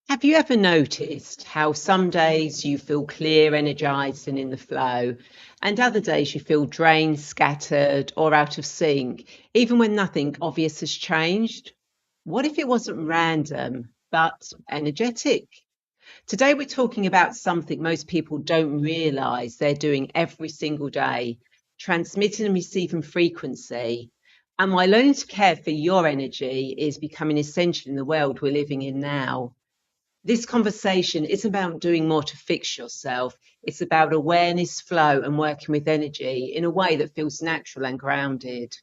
Have you ever noticed how some days you feel clear, energized, and in the flow, and other days you feel drained, scattered, or out of sync, even when nothing obvious has changed? What if it wasn't random, but energetic? Today, we're talking about something most people don't realize they're doing every single day, transmitting and receiving frequency. And why learning to care for your energy is becoming essential in the world we're living in now. This conversation isn't about doing more to fix yourself. It's about awareness, flow, and working with energy in a way that feels natural and grounded.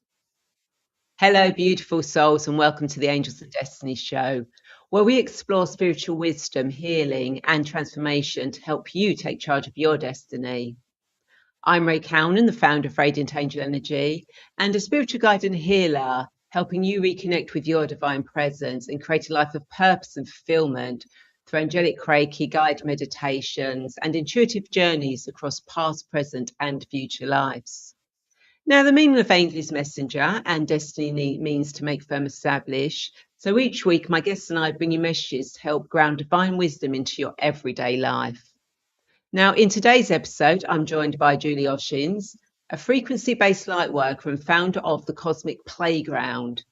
Hello, beautiful souls, and welcome to the Angels and Destiny show, where we explore spiritual wisdom, healing, and transformation to help you take charge of your destiny. I'm Ray Cownan, the founder of Radiant Angel Energy, and a spiritual guide and healer, helping you reconnect with your divine presence and create a life of purpose and fulfillment through angelic Reiki, guided meditations, and intuitive journeys across past, present, and future lives. Now, the meaning of angel is messenger, and destiny means to make firm establish. So each week, my guests and I bring you messages to help ground divine wisdom into your everyday life. Now, in today's episode, I'm joined by Julie Oshins, a frequency-based light worker and founder of the Cosmic Playground.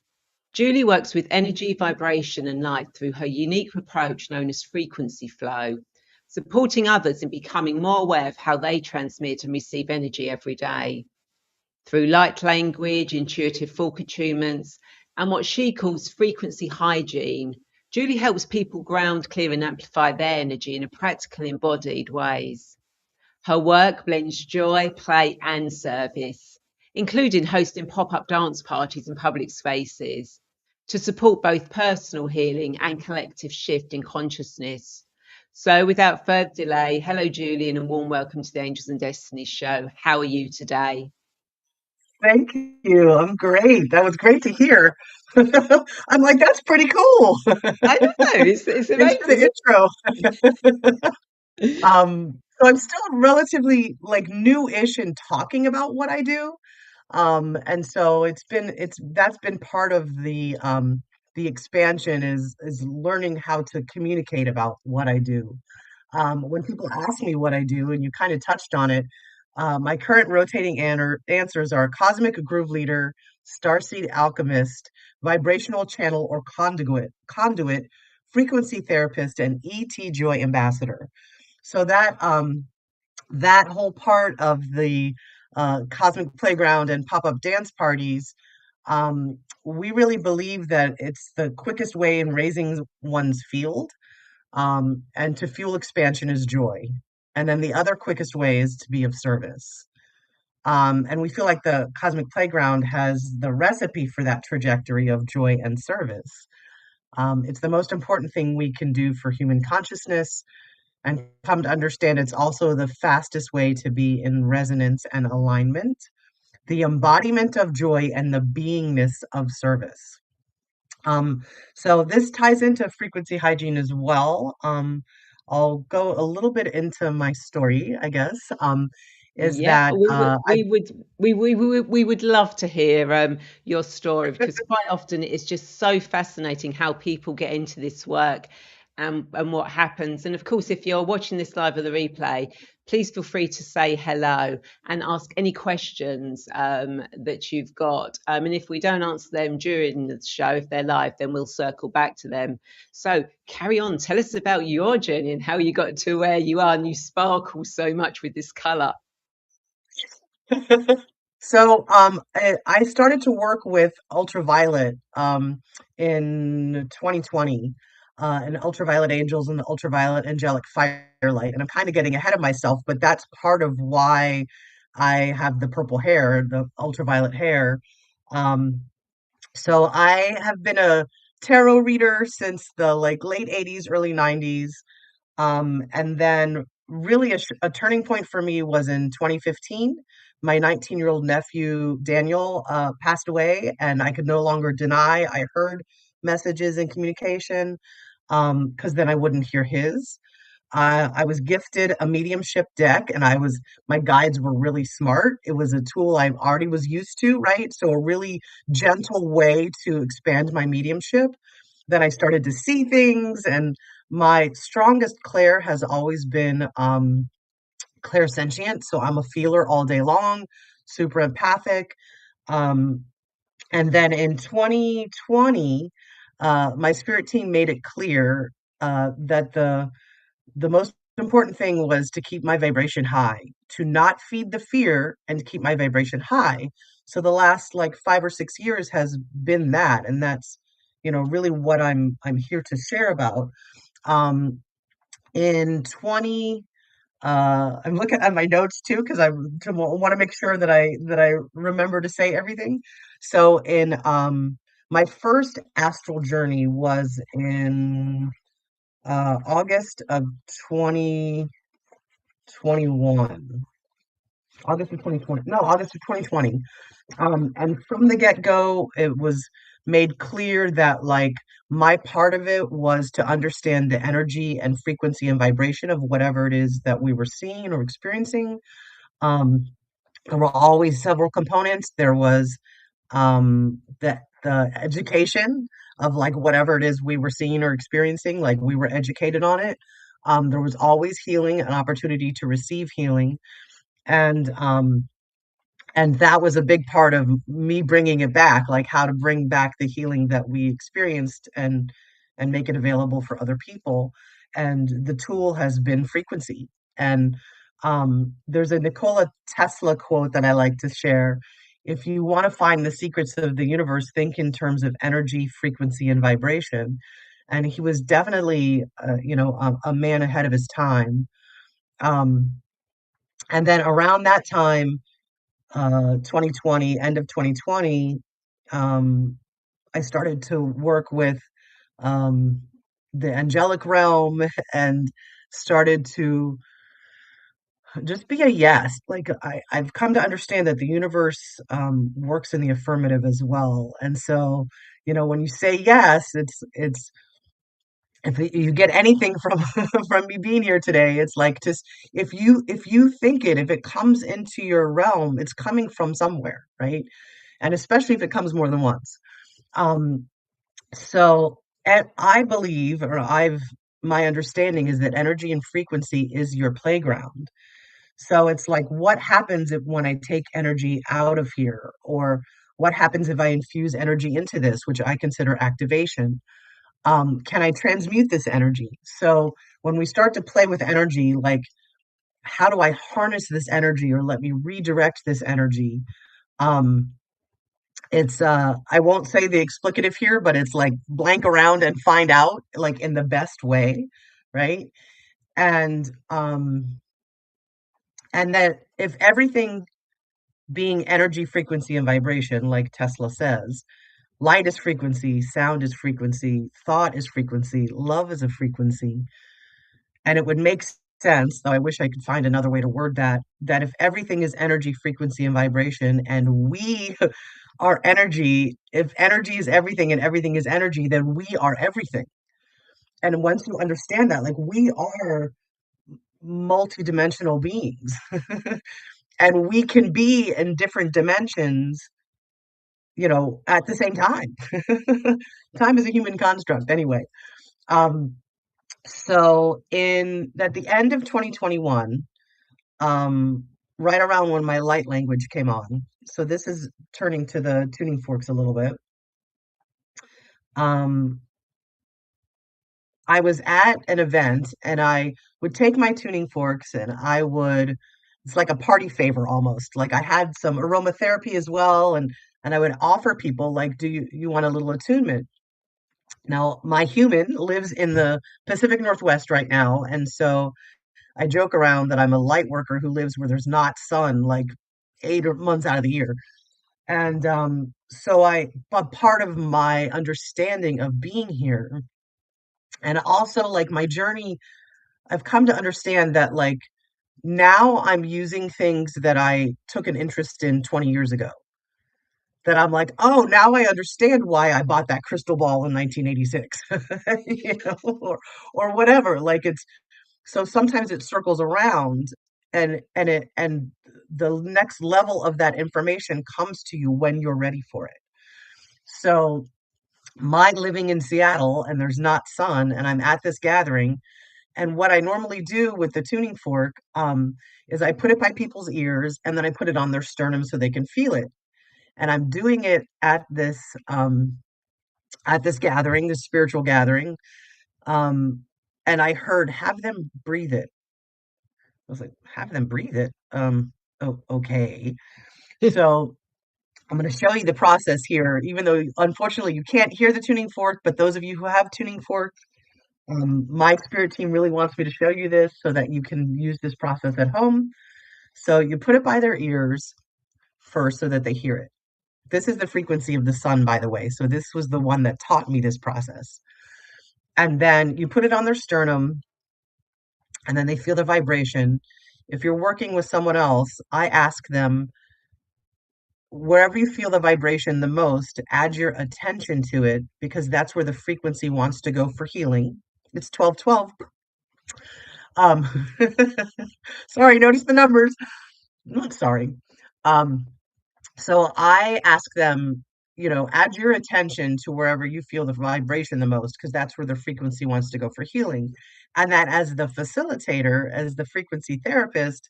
Julie works with energy, vibration, and light through her unique approach known as frequency flow, supporting others in becoming more aware of how they transmit and receive energy every day. Through light language, intuitive full attunements, and what she calls frequency hygiene, Julie helps people ground, clear, and amplify their energy in a practical, embodied ways. Her work blends joy, play, and service, including hosting pop-up dance parties in public spaces to support both personal healing and collective shift in consciousness. So without further delay, hello, Julie, and a warm welcome to the Angels and Destiny show. How are you today? Thank you. I'm great. That was great to hear. I'm like, that's pretty cool. I know, it's Thanks for the amazing. intro. So I'm still relatively like new-ish in talking about what I do. And so it's that's been part of the expansion is learning how to communicate about what I do. When people ask me what I do, and you kind of touched on it, my current rotating answers are cosmic groove leader, starseed alchemist, vibrational channel or conduit, frequency therapist, and ET joy ambassador. So that whole part of the cosmic playground and pop-up dance parties, we really believe that it's the quickest way in raising one's field, and to fuel expansion is joy. And then the other quickest way is to be of service. And we feel like the Cosmic Playground has the recipe for that trajectory of joy and service. It's the most important thing we can do for human consciousness, and come to understand it's also the fastest way to be in resonance and alignment, the embodiment of joy and the beingness of service. Um, so this ties into frequency hygiene as well. I'll go a little bit into my story, I guess. Is Yeah, that we would love to hear your story, because quite often it's just so fascinating how people get into this work and what happens. And of course, if you're watching this live or the replay, please feel free to say hello and ask any questions that you've got. And if we don't answer them during the show, if they're live, then we'll circle back to them. So carry on, tell us about your journey and how you got to where you are, and you sparkle so much with this color. so I started to work with ultraviolet in 2020, and ultraviolet angels and the ultraviolet angelic firelight. And I'm kind of getting ahead of myself, but that's part of why I have the purple hair, the ultraviolet hair. Um, so I have been a tarot reader since the like late 80s, early 90s. And then really a turning point for me was in 2015. My 19-year-old nephew, Daniel, passed away, and I could no longer deny I heard messages and communication, because then I wouldn't hear his. I was gifted a mediumship deck, and my guides were really smart. It was a tool I already was used to, right? So a really gentle way to expand my mediumship. then I started to see things, and my strongest clair has always been clairsentient. So I'm a feeler all day long, super empathic. Um, and then in 2020, my spirit team made it clear that the most important thing was to keep my vibration high, to not feed the fear and keep my vibration high. So the last like 5 or 6 years has been that, and that's really what I'm here to share about. Um, in 20 I'm looking at my notes too because I want to make sure that I remember to say everything. So in my first astral journey was in August of 2021. August of 2020. No, August of 2020. And from the get-go, it was made clear that like my part of it was to understand the energy and frequency and vibration of whatever it is that we were seeing or experiencing. Um, there were always several components. There was the education of like whatever it is we were seeing or experiencing, like we were educated on it. There was always healing, an opportunity to receive healing, and that was a big part of me bringing it back, like how to bring back the healing that we experienced and make it available for other people. And the tool has been frequency. And there's a Nikola Tesla quote that I like to share. If you want to find the secrets of the universe, think in terms of energy, frequency, and vibration. And he was definitely, a man ahead of his time. Um, and then around that time, 2020, end of 2020, um, I started to work with um, the angelic realm and started to just be a yes. Like I've come to understand that the universe works in the affirmative as well. And so, when you say yes, it's if you get anything from from me being here today, it's like just if you think it, if it comes into your realm, it's coming from somewhere, right? And especially if it comes more than once. Um, so I believe, or my understanding is that energy and frequency is your playground. So it's like, what happens if when I take energy out of here, or what happens if I infuse energy into this, which I consider activation? Can I transmute this energy? So when we start to play with energy, like how do I harness this energy or let me redirect this energy? Um, it's I won't say the explicative here, but it's like blank around and find out, like in the best way, right? And that if everything being energy, frequency, and vibration, like Tesla says, light is frequency, sound is frequency, thought is frequency, love is a frequency. And it would make sense, though I wish I could find another way to word that, that if everything is energy, frequency, and vibration, and we are energy, if energy is everything and everything is energy, then we are everything. And once you understand that, like we are multidimensional beings, and we can be in different dimensions, at the same time. Time is a human construct anyway. Um, so in at the end of 2021, um, right around when my light language came on. So this is turning to the tuning forks a little bit. Um, I was at an event and I would take my tuning forks and it's like a party favor almost. Like I had some aromatherapy as well, and I would offer people like, do you want a little attunement? Now, my human lives in the Pacific Northwest right now, and so I joke around that I'm a light worker who lives where there's not sun like 8 months out of the year. And but part of my understanding of being here, and also like my journey, I've come to understand that like now I'm using things that I took an interest in 20 years ago. That I'm like, oh, now I understand why I bought that crystal ball in 1986, or whatever. Like it's so sometimes it circles around, and the next level of that information comes to you when you're ready for it. So my living in Seattle and there's not sun and I'm at this gathering. And what I normally do with the tuning fork is I put it by people's ears and then I put it on their sternum so they can feel it. And I'm doing it at this gathering, this spiritual gathering. Um, and I heard, have them breathe it. I was like, have them breathe it. Oh, okay. So I'm going to show you the process here, even though unfortunately you can't hear the tuning fork, but those of you who have tuning forks, my spirit team really wants me to show you this so that you can use this process at home. So you put it by their ears first so that they hear it. This is the frequency of the sun, by the way. So this was the one that taught me this process. And then you put it on their sternum and then they feel the vibration. If you're working with someone else, I ask them, wherever you feel the vibration the most, add your attention to it because that's where the frequency wants to go for healing. It's 1212. Um, sorry, notice the numbers. Not sorry. Um, so I ask them, add your attention to wherever you feel the vibration the most, because that's where the frequency wants to go for healing. And that as the facilitator, as the frequency therapist,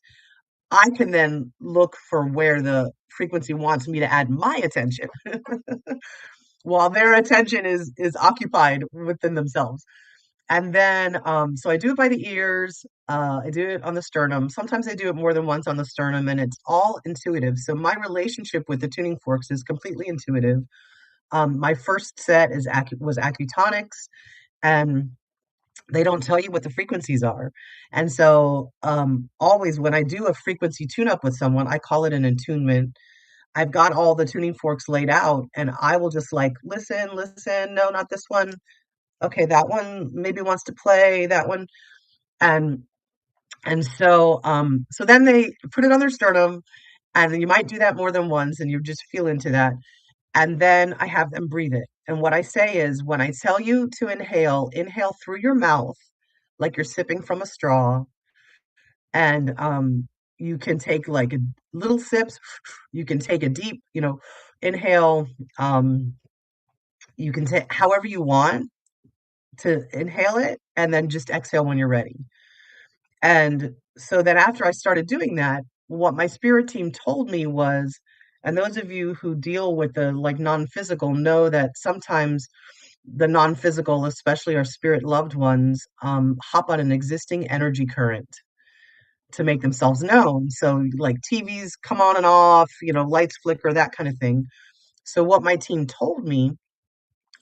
I can then look for where the frequency wants me to add my attention while their attention is occupied within themselves. And then, so I do it by the ears. I do it on the sternum. Sometimes I do it more than once on the sternum, and it's all intuitive. So my relationship with the tuning forks is completely intuitive. My first set was acutonics, and they don't tell you what the frequencies are. And so, always when I do a frequency tune up with someone, I call it an attunement. I've got all the tuning forks laid out, and I will just like listen, listen. No, not this one. Okay, that one maybe wants to play that one. And so then they put it on their sternum, and you might do that more than once, and you just feel into that. And then I have them breathe it. And what I say is, when I tell you to inhale, inhale through your mouth like you're sipping from a straw. And you can take like little sips. You can take a deep, inhale. Um, you can take however you want to inhale it, and then just exhale when you're ready. And so then after I started doing that, what my spirit team told me was, and those of you who deal with the like non-physical know that sometimes the non-physical, especially our spirit loved ones, hop on an existing energy current to make themselves known. So like TVs come on and off, lights flicker, that kind of thing. So what my team told me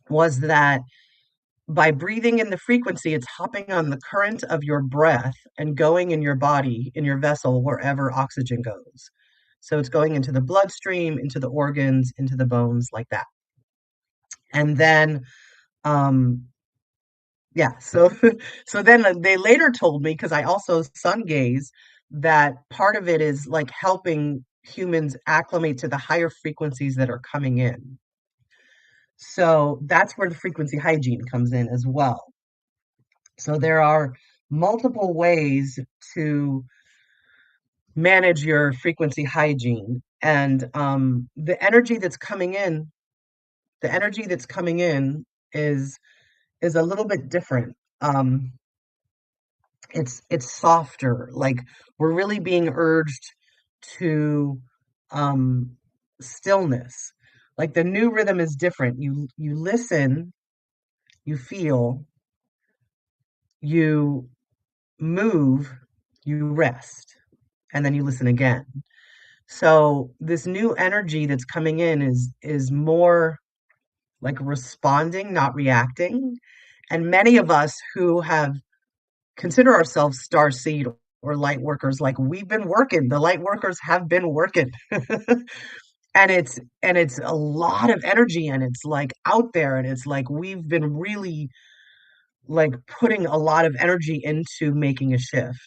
was that by breathing in the frequency, it's hopping on the current of your breath and going in your body, in your vessel, wherever oxygen goes. So it's going into the bloodstream, into the organs, into the bones, like that. And then, um, yeah, so so then they later told me, because I also sun gaze, that part of it is like helping humans acclimate to the higher frequencies that are coming in. So that's where the frequency hygiene comes in as well. So there are multiple ways to manage your frequency hygiene. And the energy that's coming in is a little bit different. It's softer. Like we're really being urged to um stillness. Like the new rhythm is different. You listen, you feel, you move, you rest, and then you listen again. So this new energy that's coming in is more like responding, not reacting. And many of us who have consider ourselves star seed or light workers, like we've been working. The light workers have been working. And it's a lot of energy and it's like out there and it's like we've been really like putting a lot of energy into making a shift.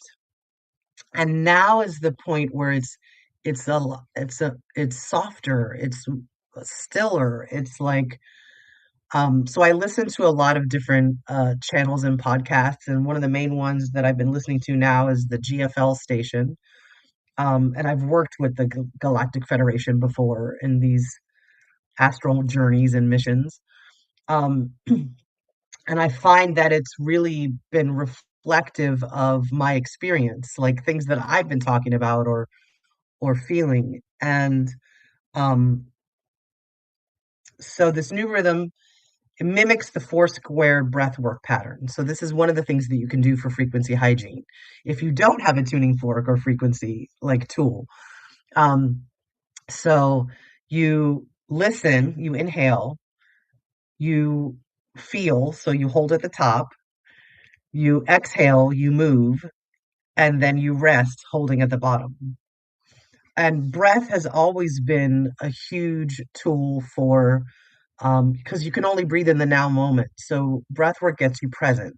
And now is the point where it's softer, it's stiller. It's like so I listen to a lot of different channels and podcasts, and one of the main ones that I've been listening to now is the GFL station. And I've worked with the Galactic Federation before in these astral journeys and missions. Um, and I find that it's really been reflective of my experience, like things that I've been talking about or feeling. And um, so this new rhythm, it mimics the four square breath work pattern. So this is one of the things that you can do for frequency hygiene. If you don't have a tuning fork or frequency like tool, um, so you listen, you inhale, you feel, so you hold at the top, you exhale, you move, and then you rest holding at the bottom. And breath has always been a huge tool for because you can only breathe in the now moment. So breath work gets you present.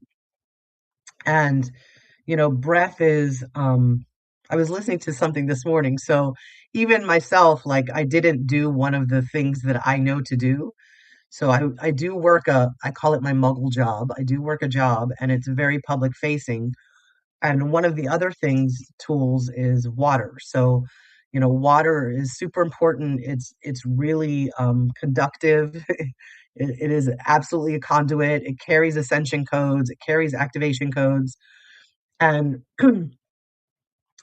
And breath is I was listening to something this morning. So even myself, like I didn't do one of the things that I know to do. So I do work I call it my muggle job. I do work a job and it's very public facing. And one of the other things, tools, is water. So, water is super important. It's really conductive. It is absolutely a conduit. It carries ascension codes. It carries activation codes. And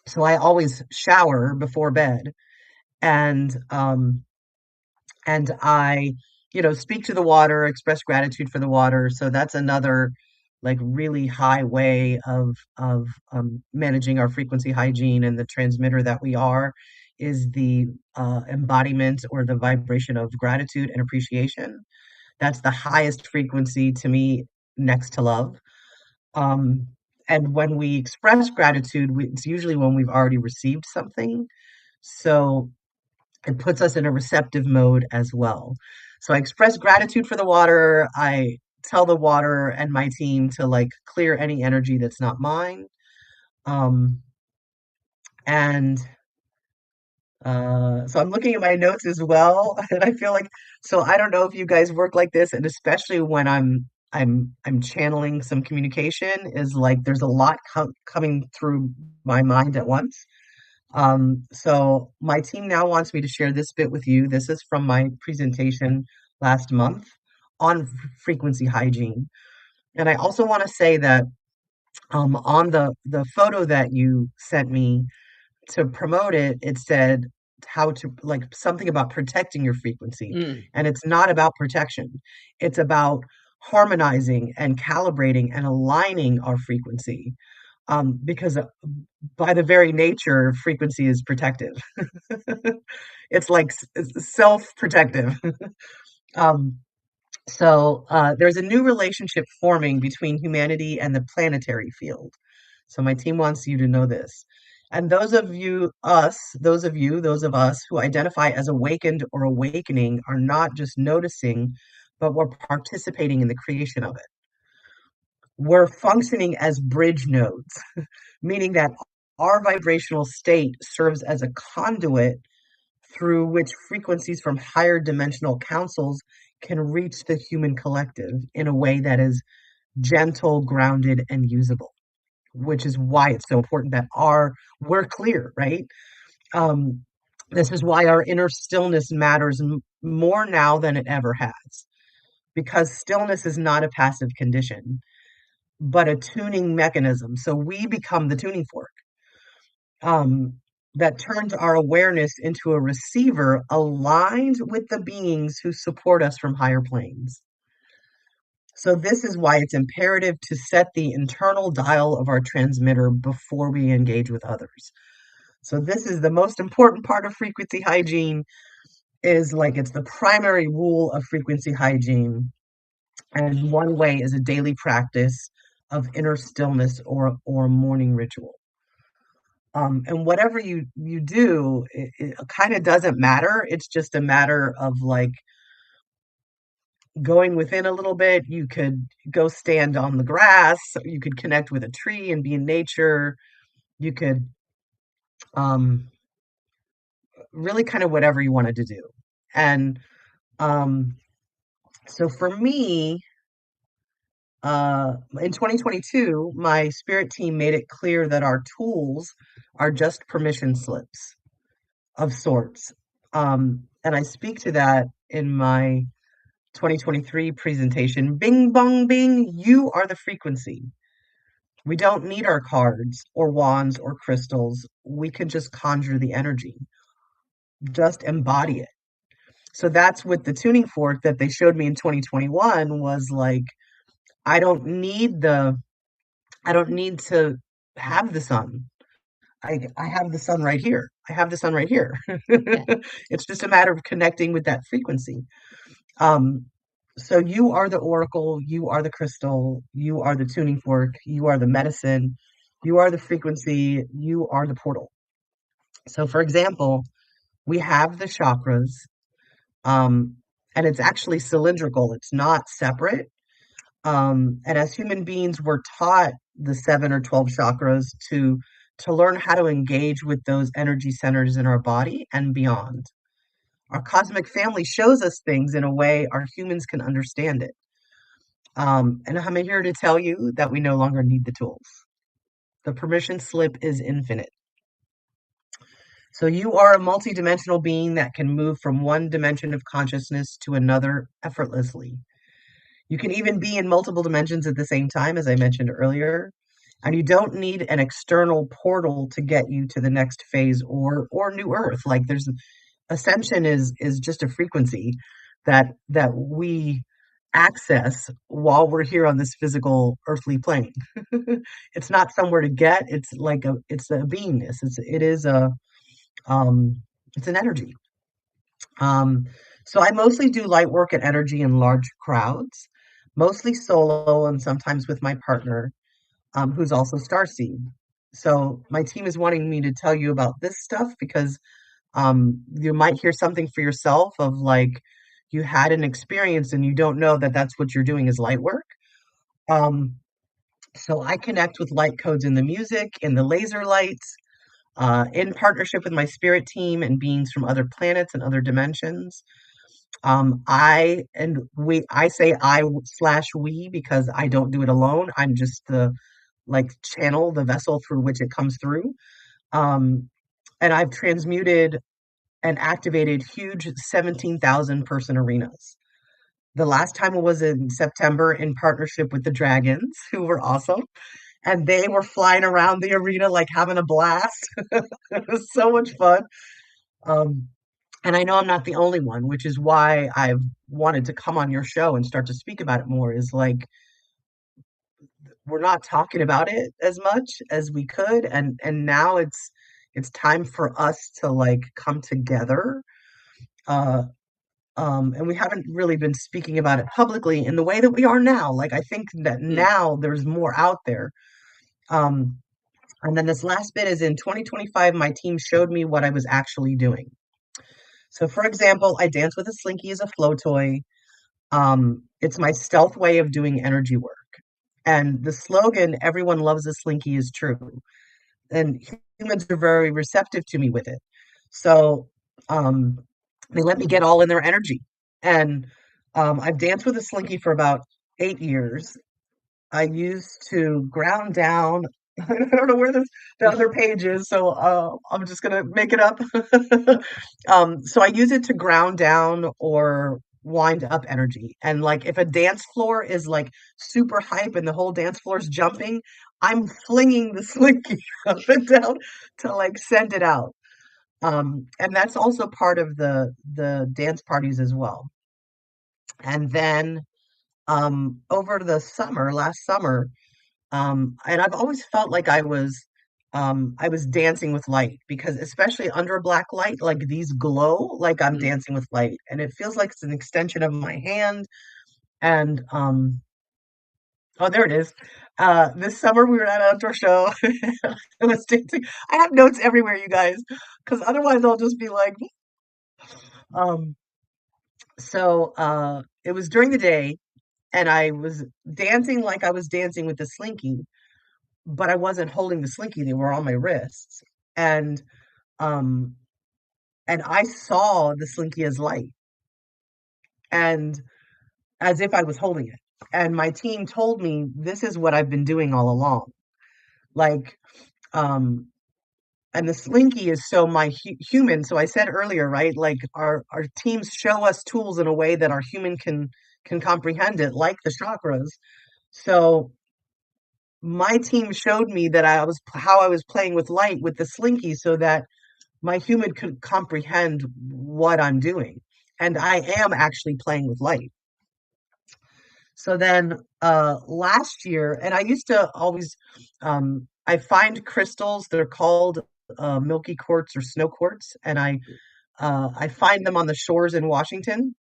so I always shower before bed, and I, speak to the water, express gratitude for the water. So that's another like really high way of managing our frequency hygiene, and the transmitter that we are is the embodiment or the vibration of gratitude and appreciation. That's the highest frequency to me, next to love. Um, and when we express gratitude, it's usually when we've already received something. So it puts us in a receptive mode as well. So I express gratitude for the water. I tell the water and my team to like clear any energy that's not mine. Um, and so I'm looking at my notes as well, and I feel like, so I don't know if you guys work like this, and especially when I'm channeling some communication, is like there's a lot coming through my mind at once. So my team now wants me to share this bit with you. This is from my presentation last month on frequency hygiene. And I also want to say that on the photo that you sent me to promote it, it said how to like something about protecting your frequency. Mm. And it's not about protection. It's about harmonizing and calibrating and aligning our frequency. Because by the very nature, frequency is protective. It's like self-protective. Um, so there's a new relationship forming between humanity and the planetary field. So my team wants you to know this. And those of us who identify as awakened or awakening are not just noticing, but we're participating in the creation of it. We're functioning as bridge nodes, meaning that our vibrational state serves as a conduit through which frequencies from higher dimensional councils can reach the human collective in a way that is gentle, grounded, and usable, which is why it's so important that we're clear, right? Um, this is why our inner stillness matters more now than it ever has, because stillness is not a passive condition, but a tuning mechanism. So we become the tuning fork um, that turns our awareness into a receiver aligned with the beings who support us from higher planes. So, this is why it's imperative to set the internal dial of our transmitter before we engage with others. So, this is the most important part of frequency hygiene, is like it's the primary rule of frequency hygiene. And one way is a daily practice of inner stillness or morning ritual. And whatever you do, it kind of doesn't matter. It's just a matter of like going within a little bit. You could go stand on the grass. You could connect with a tree and be in nature. You could um, really kind of whatever you wanted to do. And um, so for me, in 2022, my spirit team made it clear that our tools are just permission slips of sorts. And I speak to that in my 2023 presentation. Bing bong bing, you are the frequency. We don't need our cards or wands or crystals. We can just conjure the energy, just embody it. So that's with the tuning fork that they showed me in 2021 was like, I don't need the, I don't need to have the sun. I have the sun right here. I have the sun right here. Yeah. It's just a matter of connecting with that frequency. Um, so you are the oracle, you are the crystal, you are the tuning fork, you are the medicine, you are the frequency, you are the portal. So for example, we have the chakras, um, and it's actually cylindrical, it's not separate. And as human beings, we're taught the 7 or 12 chakras to learn how to engage with those energy centers in our body and beyond. Our cosmic family shows us things in a way our humans can understand it. And I'm here to tell you that we no longer need the tools. The permission slip is infinite. So you are a multidimensional being that can move from one dimension of consciousness to another effortlessly. You can even be in multiple dimensions at the same time, as I mentioned earlier. And you don't need an external portal to get you to the next phase or new earth. Like there's ascension is just a frequency that we access while we're here on this physical earthly plane. It's not somewhere to get, it's a beingness. It is a it's an energy. Um, so I mostly do light work and energy in large crowds, mostly solo and sometimes with my partner, who's also starseed. So my team is wanting me to tell you about this stuff because you might hear something for yourself of like you had an experience and you don't know that that's what you're doing is light work. Um, so I connect with light codes in the music, in the laser lights, in partnership with my spirit team and beings from other planets and other dimensions. I say I slash we because I don't do it alone. I'm just the like channel, the vessel through which it comes through. Um, and I've transmuted and activated huge 17,000 person arenas. The last time it was in September in partnership with the Dragons, who were awesome. And they were flying around the arena like having a blast. It was so much fun. Um, and I know I'm not the only one, which is why I've wanted to come on your show and start to speak about it more. Is like we're not talking about it as much as we could, and now it's time for us to like come together. Uh, and we haven't really been speaking about it publicly in the way that we are now. Like I think that Mm. now there's more out there. Um, and then this last bit is in 2025, my team showed me what I was actually doing. So, for example, I dance with a slinky as a flow toy. It's my stealth way of doing energy work. And the slogan, everyone loves a slinky, is true. And humans are very receptive to me with it. So um, they let me get all in their energy. And I've danced with a slinky for about 8 years. I used to ground down. I don't know where the other page is, so I'm just gonna make it up. So I use it to ground down or wind up energy. And like if a dance floor is like super hype and the whole dance floor is jumping, I'm flinging the slinky up and down to like send it out. And that's also part of the dance parties as well. And then over the summer, last summer, and I've always felt like I was dancing with light because especially under black light, like these glow like I'm Mm. dancing with light, and it feels like it's an extension of my hand. And oh, there it is. This summer we were at an outdoor show. I was dancing. I have notes everywhere, you guys, because otherwise I'll just be like, um. So it was during the day, and I was dancing like I was dancing with the slinky, but I wasn't holding the slinky, they were on my wrists. And um and I saw the slinky as light and as if I was holding it. And my team told me this is what I've been doing all along. Like um and the slinky is so my human. So I said earlier, right? Like our teams show us tools in a way that our human can can comprehend it, like the chakras. So my team showed me that I was how I was playing with light with the slinky so that my human could comprehend what I'm doing. And I am actually playing with light. So then last year, and I used to always I find crystals, they're called milky quartz or snow quartz, and I find them on the shores in Washington.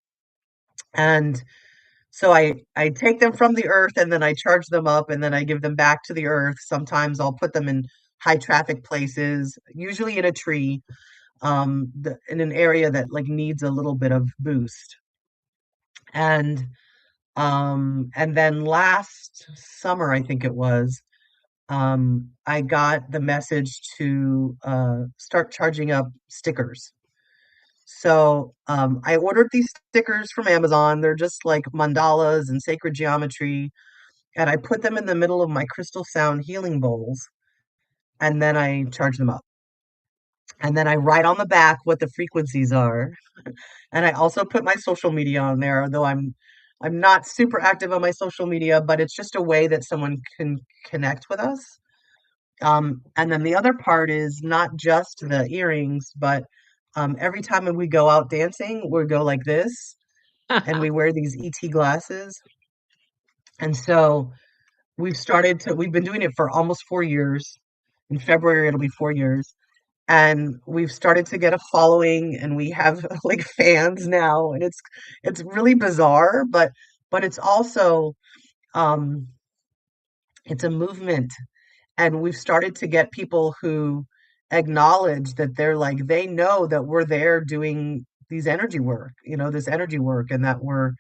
And so I take them from the earth and then I charge them up and then I give them back to the earth. Sometimes I'll put them in high traffic places, usually in a tree, in an area that like needs a little bit of boost. And and then last summer, I think it was, I got the message to start charging up stickers. So I ordered these stickers from Amazon. They're just like mandalas and sacred geometry. And I put them in the middle of my crystal sound healing bowls. And then I charge them up. And then I write on the back what the frequencies are. And I also put my social media on there, though I'm not super active on my social media, but it's just a way that someone can connect with us. And then the other part is not just the earrings, but every time we go out dancing, we go like this, and we wear these ET glasses. And so we've been doing it for almost 4 years. In February, it'll be 4 years. And we've started to get a following and we have like fans now. And it's really bizarre, but it's also um it's a movement. And we've started to get people who acknowledge that they're like they know that we're there doing these energy work, this energy work, and that we're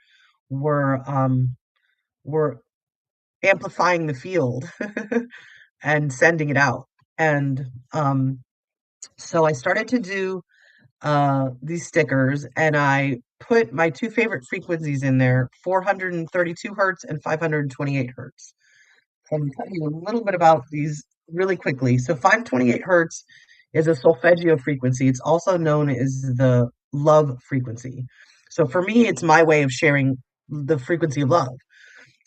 amplifying the field and sending it out. And so I started to do these stickers and I put my two favorite frequencies in there, 432 hertz and 528 hertz. So I'm going to tell you a little bit about these really quickly. So 528 hertz is a solfeggio frequency. It's also known as the love frequency. So for me, it's my way of sharing the frequency of love.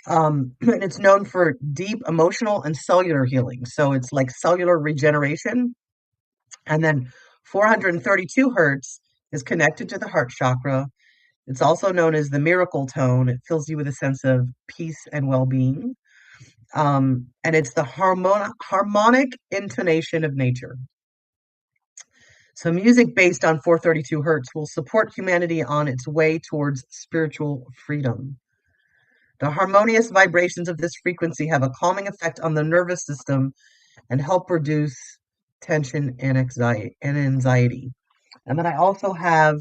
And it's known for deep emotional and cellular healing. So it's like cellular regeneration. And then 432 hertz is connected to the heart chakra. It's also known as the miracle tone. It fills you with a sense of peace and well-being. And it's the harmonic intonation of nature. So music based on 432 hertz will support humanity on its way towards spiritual freedom. The harmonious vibrations of this frequency have a calming effect on the nervous system and help reduce tension and anxiety. And then I also have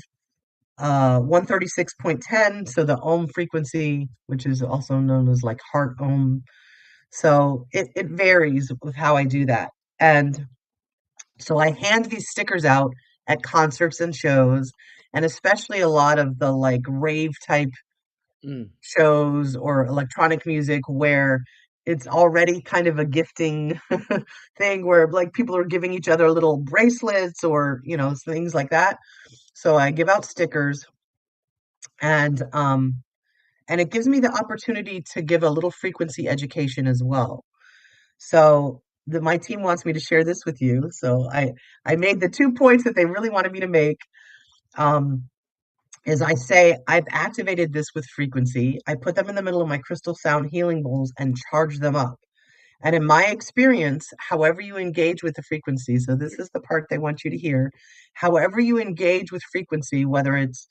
136.10, so the ohm frequency, which is also known as like heart ohm. So it varies with how I do that. And so I hand these stickers out at concerts and shows, and especially a lot of the like rave type Mm. shows or electronic music where it's already kind of a gifting thing where like people are giving each other little bracelets or things like that. So I give out stickers and and it gives me the opportunity to give a little frequency education as well. So my team wants me to share this with you. So I made the 2 points that they really wanted me to make. Um, is I say I've activated this with frequency. I put them in the middle of my crystal sound healing bowls and charge them up. And in my experience, however you engage with the frequency, so this is the part they want you to hear, however you engage with frequency, whether it's,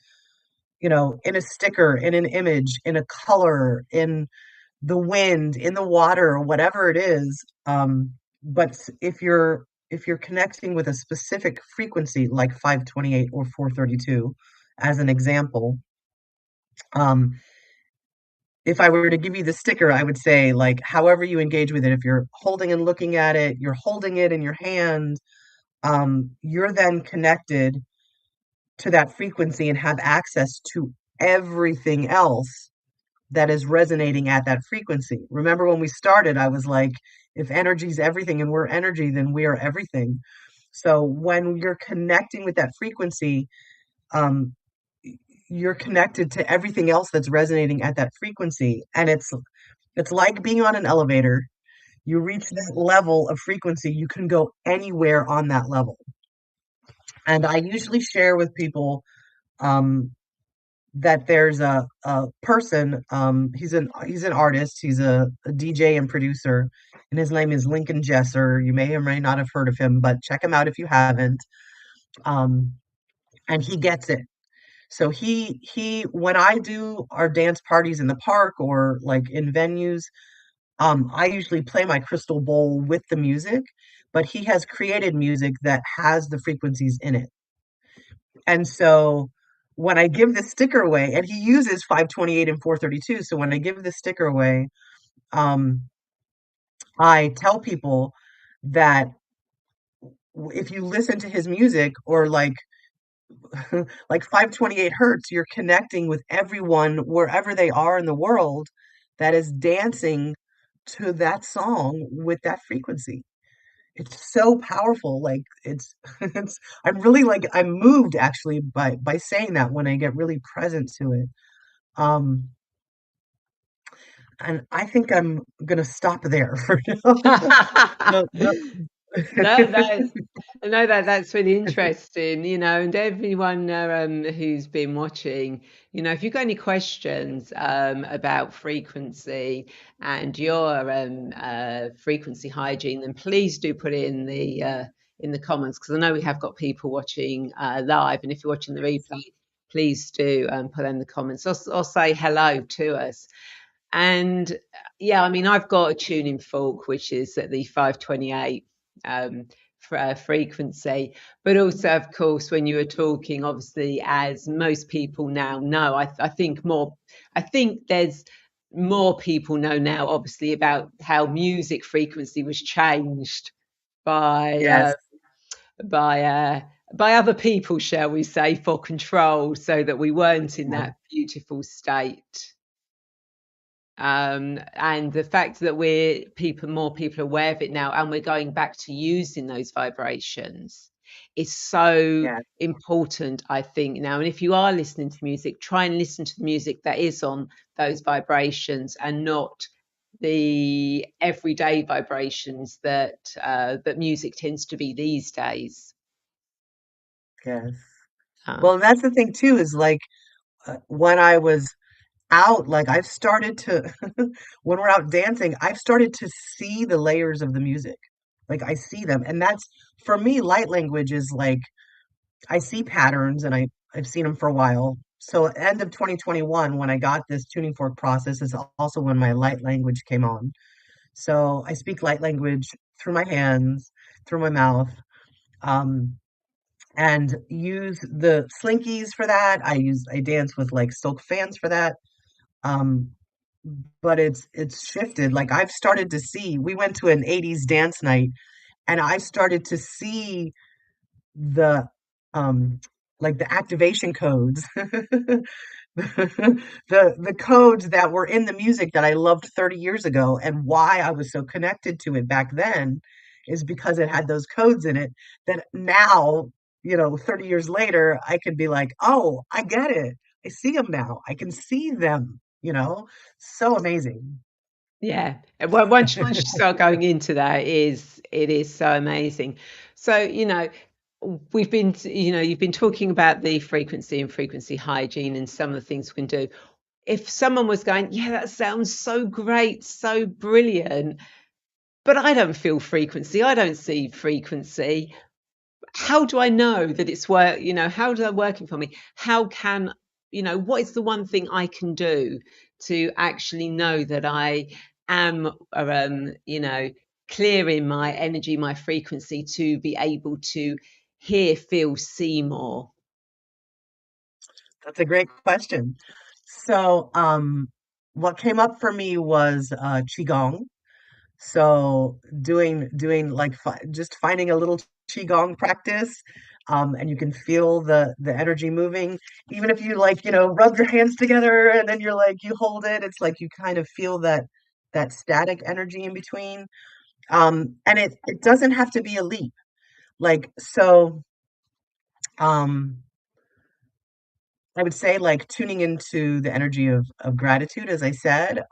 in a sticker, in an image, in a color, in the wind, in the water, whatever it is, but if you're connecting with a specific frequency like 528 or 432, as an example, um, if I were to give you the sticker, I would say, like, however you engage with it, if you're holding and looking at it, you're holding it in your hand, you're then connected to that frequency and have access to everything else that is resonating at that frequency. Remember when we started, I was like, if energy is everything and we're energy, then we are everything. So when you're connecting with that frequency, um, you're connected to everything else that's resonating at that frequency. And it's like being on an elevator. You reach that level of frequency, you can go anywhere on that level. And I usually share with people um, that there's a person, he's an artist, he's a DJ and producer, and his name is Lincoln Jesser. You may or may not have heard of him, but check him out if you haven't. Um, and he gets it. So he when I do our dance parties in the park or like in venues, I usually play my crystal bowl with the music, but he has created music that has the frequencies in it. And so when I give this sticker away, and he uses 528 and 432, so when I give this sticker away, um, I tell people that if you listen to his music or like 528 hertz, you're connecting with everyone wherever they are in the world that is dancing to that song with that frequency. It's so powerful. Like it's I'm really like I'm moved actually by saying that when I get really present to it. Um and I think I'm gonna stop there for now. No, that's no, that's really interesting, and everyone who's been watching, if you've got any questions about frequency and your frequency hygiene, then please do put it in the comments because I know we have got people watching live, and if you're watching the replay, please do put in the comments or say hello to us. And yeah, I mean, I've got a tuning fork, which is at the 528 um, frequency. But also, of course, when you were talking, obviously, as most people now know, I think there's more people know now, obviously, about how music frequency was changed by Yes, by uh, by other people, shall we say, for control, so that we weren't in yeah, that beautiful state. And the fact that more people are aware of it now, and we're going back to using those vibrations is so yeah, important, I think, now. And if you are listening to music, try and listen to the music that is on those vibrations and not the everyday vibrations that music tends to be these days. yes. Uh, Well, that's the thing too, is like when I was out, like I've started to, when we're out dancing, I've started to see the layers of the music. Like I see them. And that's, for me, light language is like, I see patterns and I've seen them for a while. So end of 2021, when I got this tuning fork process, is also when my light language came on. So I speak light language through my hands, through my mouth. Um, and use the slinkies for that. I dance with like silk fans for that. Um, but it's shifted. Like I've started to see, we went to an 80s dance night and I started to see the um like the activation codes. The codes that were in the music that I loved 30 years ago, and why I was so connected to it back then is because it had those codes in it that now, 30 years later, I could be like, oh, I get it. I see them now. I can see them. So amazing. Yeah. Well, once you start going into that, it is so amazing. So, you've been talking about the frequency and frequency hygiene and some of the things we can do. If someone was going, yeah, that sounds so great, so brilliant, but I don't feel frequency, I don't see frequency. How do I know that it's how is that working for me? How can, what is the one thing I can do to actually know that I am, clearing my energy, my frequency to be able to hear, feel, see more? That's a great question. So, what came up for me was qigong. So doing like just finding a little qigong practice, and you can feel the energy moving. Even if you like, rub your hands together and then you're like you hold it, it's like you kind of feel that static energy in between. And it doesn't have to be a leap. Like so, um, I would say like tuning into the energy of gratitude, as I said,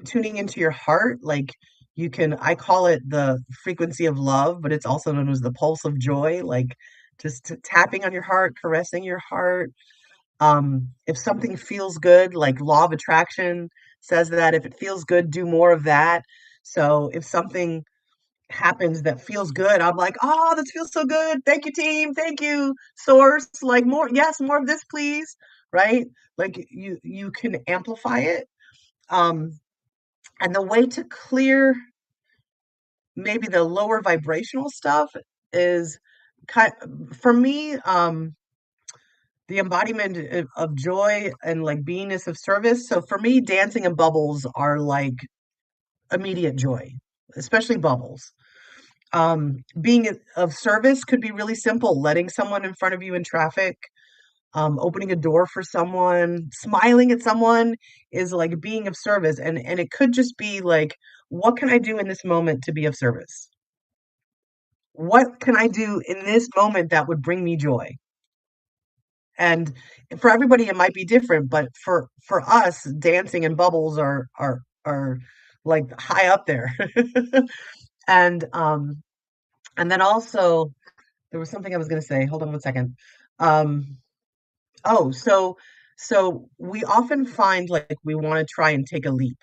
tuning into your heart, like you can, I call it the frequency of love, but it's also known as the pulse of joy, like just tapping on your heart, caressing your heart. If something feels good, like law of attraction says that if it feels good, do more of that. So if something happens that feels good, I'm like, oh, this feels so good. Thank you, team. Thank you, source. Like more, yes, more of this, please. Right? Like you can amplify it. Um, and the way to clear maybe the lower vibrational stuff is kind for me, the embodiment of joy and like beingness of service. So for me, dancing and bubbles are like immediate joy, especially bubbles. Being of service could be really simple. Letting someone in front of you in traffic, opening a door for someone, smiling at someone is like being of service. And it could just be like, what can I do in this moment to be of service? What can I do in this moment that would bring me joy? And for everybody, it might be different, but for us, dancing and bubbles are like high up there. And and then also there was something I was going to say. Hold on one second. Um, oh, so we often find like we want to try and take a leap,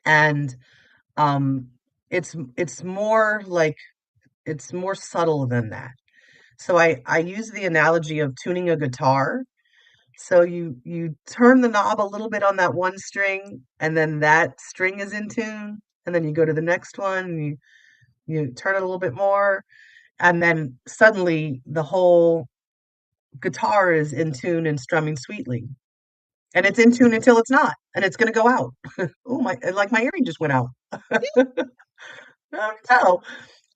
and um, it's more like it's more subtle than that. So I use the analogy of tuning a guitar. So you turn the knob a little bit on that one string, and then that string is in tune, and then you go to the next one, and you turn it a little bit more, and then suddenly the whole guitar is in tune and strumming sweetly. And it's in tune until it's not, and it's gonna go out. Oh my, like my earring just went out. Oh,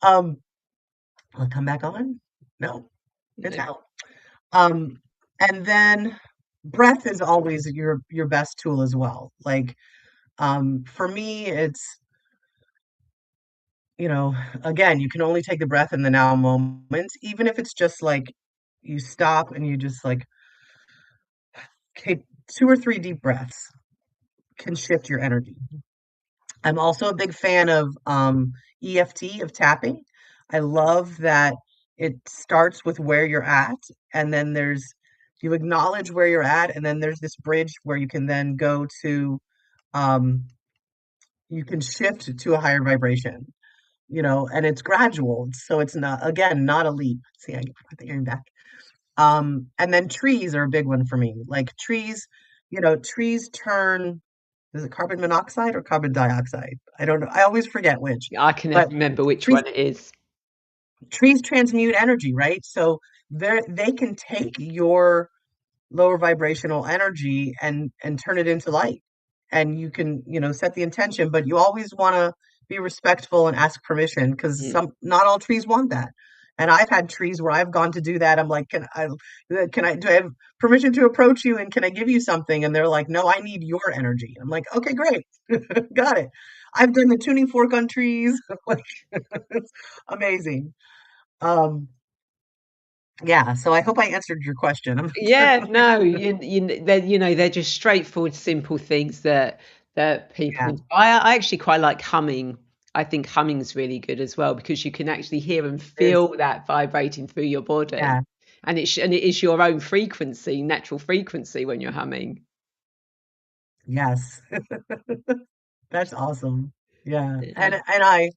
um, will it come back on? No, it's No. out. Um, and then breath is always your best tool as well. Like for me, it's you know, again, you can only take the breath in the now moment, even if it's just like you stop and you just like take 2 or 3 deep breaths can shift your energy. I'm also a big fan of EFT, of tapping. I love that it starts with where you're at, and then you acknowledge where you're at, and then there's this bridge where you can then go to, um, you can shift to a higher vibration, and it's gradual. So it's not, again, not a leap. See, I put the earring back. And then trees are a big one for me. Like trees, trees turn, is it carbon monoxide or carbon dioxide? I don't know. I always forget which. I can never But remember which trees one it is. trees transmute energy, right? So they can take your lower vibrational energy and turn it into light. And you can, set the intention, but you always want to be respectful and ask permission because Mm. not all trees want that. And I've had trees where I've gone to do that. I'm like, do I have permission to approach you and can I give you something? And they're like, no, I need your energy. I'm like, okay, great. Got it. I've done the tuning fork on trees. Like, it's amazing. Um, yeah, so I hope I answered your question. Yeah, no, they're just straightforward, simple things that people Yeah, enjoy. I actually quite like humming. I think humming's really good as well because you can actually hear and it is. feel that vibrating through your body, Yeah, and it is your own frequency, natural frequency when you're humming. yes. That's awesome. Yeah. And Yeah. and I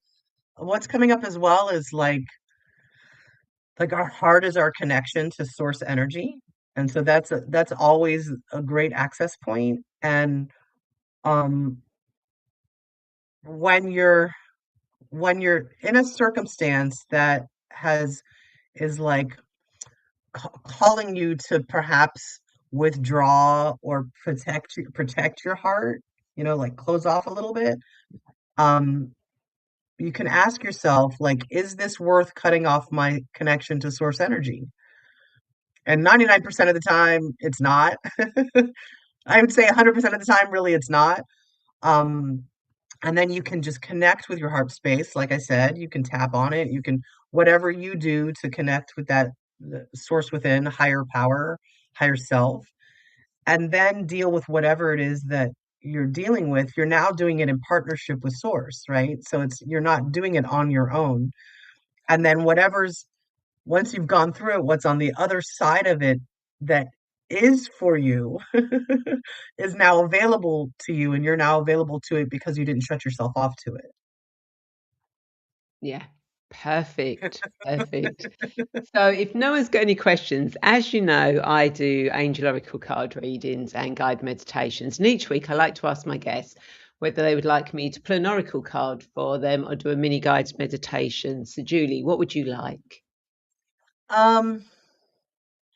what's coming up as well is like our heart is our connection to source energy. And so that's always a great access point. And um when you're when you're in a circumstance that has is like calling you to perhaps withdraw or protect your heart, like close off a little bit. Um you can ask yourself, like, is this worth cutting off my connection to source energy? And 99% of the time, it's not. I would say 100% of the time, really, it's not. Um, and then you can just connect with your heart space. Like I said, you can tap on it. You can, whatever you do to connect with that the source within, higher power. higher self, and then deal with whatever it is that you're dealing with. You're now doing it in partnership with source, right? So it's you're not doing it on your own. And then whatever's once you've gone through it, what's on the other side of it that is for you is now available to you, and you're now available to it because you didn't shut yourself off to it. Yeah, perfect, perfect. So if no one's got any questions, as you know, I do angel oracle card readings and guided meditations. And each week I like to ask my guests whether they would like me to pull an oracle card for them or do a mini guided meditation. So Julie, what would you like? Um,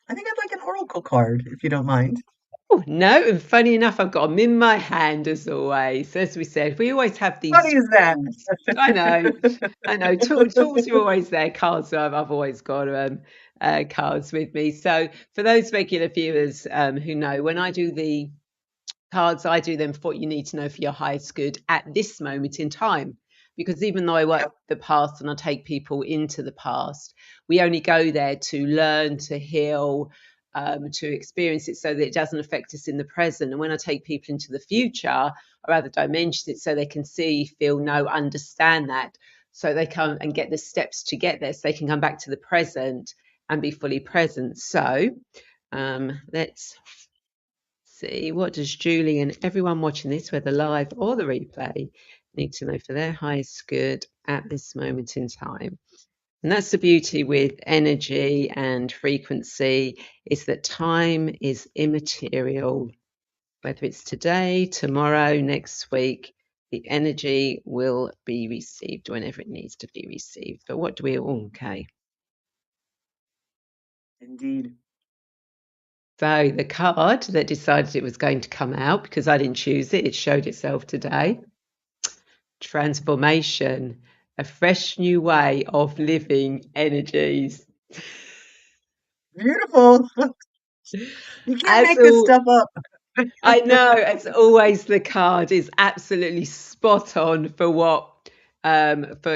I think I'd like an oracle card, if you don't mind. Oh, no, and funny enough, I've got them in my hand as always. As we said, we always have these Funny is that? scrolls. I know. Tools are always there. Cards, I've always got cards with me. So for those regular viewers who know, when I do the cards, I do them for what you need to know for your highest good at this moment in time. Because even though I work Yep. the past and I take people into the past, we only go there to learn, to heal, to experience it so that it doesn't affect us in the present. And when I take people into the future or other dimensions, it's so they can see, feel, know, understand that. So they come and get the steps to get there so they can come back to the present and be fully present. So let's see, what does Julie and everyone watching this, whether live or the replay, need to know for their highest good at this moment in time? And that's the beauty with energy and frequency, is that time is immaterial. Whether it's today, tomorrow, next week, the energy will be received whenever it needs to be received. But what do we all, okay. Indeed. So the card that decided it was going to come out, because I didn't choose it, it showed itself today. Transformation, a fresh new way of living energies. Beautiful. You can't As make this all, stuff up. I know, as always, the card is absolutely spot on for what for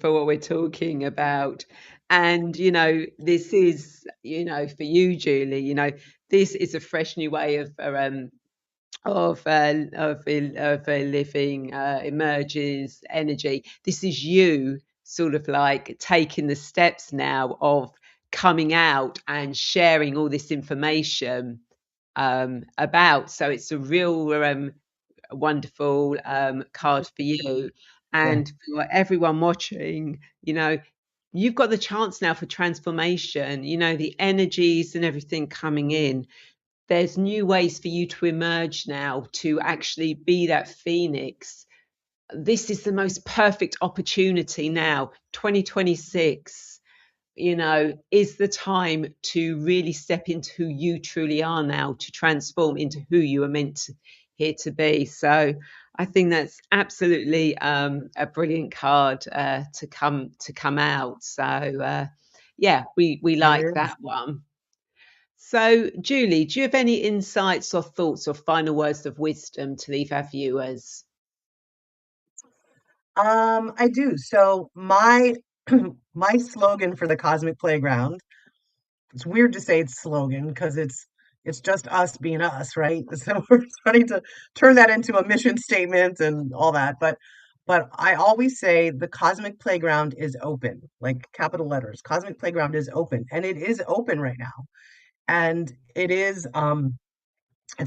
what we're talking about. And this is, for you, Julie, this is a fresh new way of a living emerges energy. This is you sort of like taking the steps now of coming out and sharing all this information about. So it's a real wonderful card for you. Yeah. And for everyone watching, you've got the chance now for transformation, the energies and everything coming in. There's new ways for you to emerge now, to actually be that phoenix. This is the most perfect opportunity now. 2026, is the time to really step into who you truly are now, to transform into who you are here to be. So I think that's absolutely a brilliant card to come out. So yeah, we It like is. that one. So, Julie, do you have any insights or thoughts or final words of wisdom to leave our viewers? I do. So my my slogan for the Cosmic Playground, it's weird to say it's slogan because it's just us being us, right? So we're trying to turn that into a mission statement and all that. But I always say the Cosmic Playground is open, like capital letters. Cosmic Playground is open, and it is open right now. And it's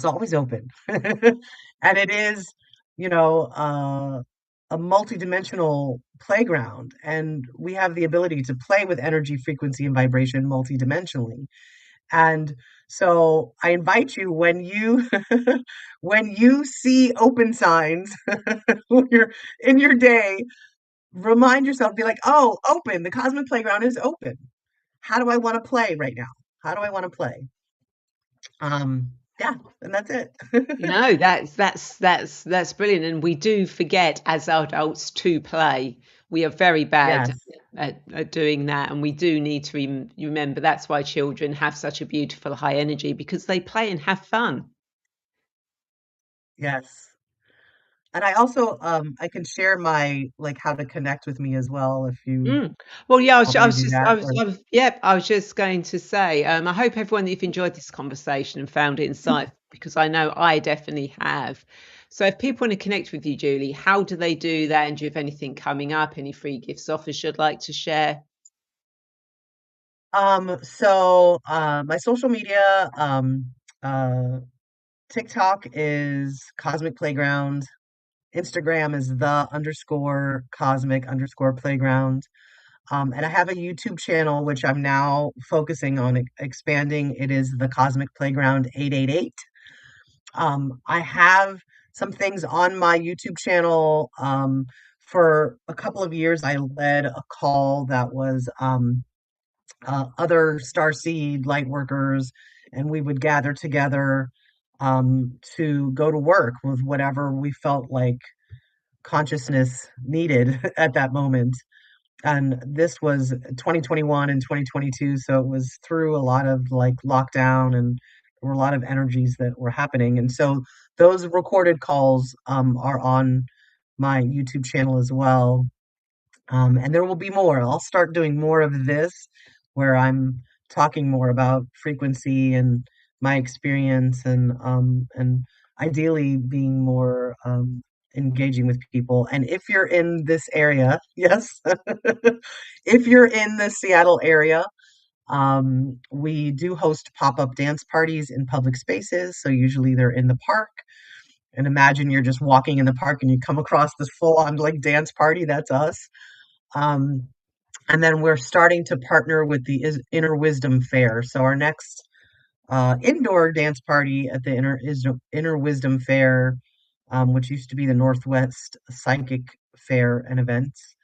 always open. And it is, you know, a multidimensional playground. And we have the ability to play with energy, frequency, and vibration multidimensionally. And so I invite you when you when you see open signs when you're in your day, remind yourself, be like, oh, open, the cosmic playground is open. How do I want to play right now? How do I want to play? Yeah, and that's it. No, that's brilliant, and we do forget as adults to play. We are very bad Yes, at doing that, and we do need to remember that's why children have such a beautiful high energy because they play and have fun. yes. And I also I can share my like how to connect with me as well if you Mm. Well, yeah, want me to do that. I was just going to say, I hope everyone that you've enjoyed this conversation and found it insightful because I know I definitely have. So if people want to connect with you, Julie, how do they do that? And do you have anything coming up, any free gifts offers you'd like to share? My social media, uh TikTok is Cosmic Playground. Instagram is the underscore cosmic underscore playground. And I have a YouTube channel which I'm now focusing on expanding. It is the Cosmic Playground 888. I have some things on my YouTube channel. For a couple of years, I led a call that was other starseed light workers, and we would gather together to go to work with whatever we felt like consciousness needed at that moment. And this was 2021 and 2022, so it was through a lot of like lockdown, and there were a lot of energies that were happening. And so those recorded calls are on my YouTube channel as well. And there will be more. I'll start doing more of this where I'm talking more about frequency and my experience, and ideally being more engaging with people. And if you're in this area, yes, if you're in the Seattle area, we do host pop-up dance parties in public spaces. So usually they're in the park. And imagine you're just walking in the park and you come across this full-on like dance party. That's us. Um, and then we're starting to partner with the Inner Wisdom Fair. So our next indoor dance party at the Inner Wisdom Fair, which used to be the Northwest Psychic Fair and Events,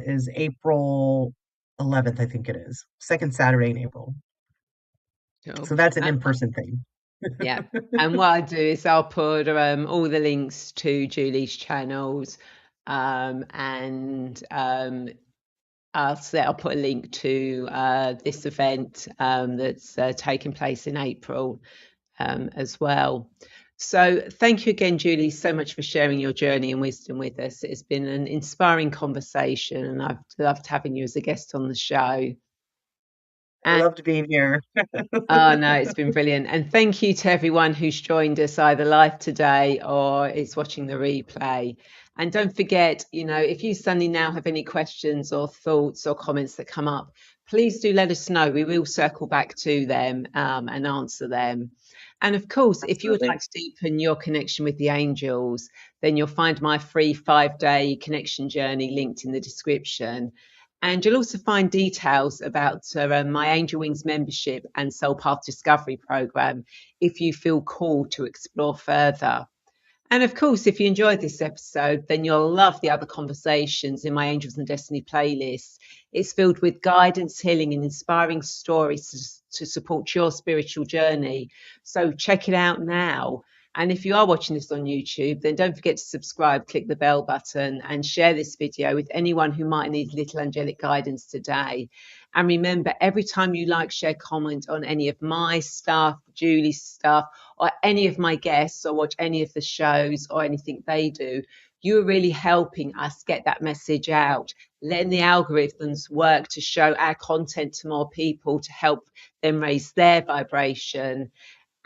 is April 11th, I think it is. Second Saturday in April. Sure. So that's an in-person thing. Yeah. And what I do is I'll put all the links to Julie's channels, and I'll put a link to this event that's taking place in April as well. So thank you again, Julie, so much for sharing your journey and wisdom with us. It's been an inspiring conversation, and I've loved having you as a guest on the show. I And loved being here. oh no, it's been brilliant. And thank you to everyone who's joined us either live today or is watching the replay. And don't forget, if you suddenly now have any questions or thoughts or comments that come up, please do let us know. We will circle back to them and answer them. And of course, if you would Absolutely. like to deepen your connection with the angels, then you'll find my free 5-day connection journey linked in the description. And you'll also find details about my Angel Wings membership and Soul Path Discovery program if you feel called to explore further. And of course, if you enjoyed this episode, then you'll love the other conversations in my Angels and Destiny playlist. It's filled with guidance, healing, and inspiring stories to support your spiritual journey. So check it out now. And if you are watching this on YouTube, then don't forget to subscribe, click the bell button, and share this video with anyone who might need little angelic guidance today. And remember, every time you like, share, comment on any of my stuff, Julie's stuff, or any of my guests, or watch any of the shows or anything they do, you're really helping us get that message out, letting the algorithms work to show our content to more people to help them raise their vibration.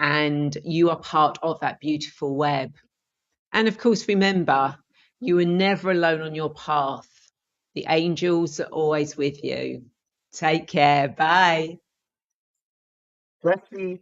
And you are part of that beautiful web. And of course, remember, you are never alone on your path. The angels are always with you. Take care. Bye. Let's see.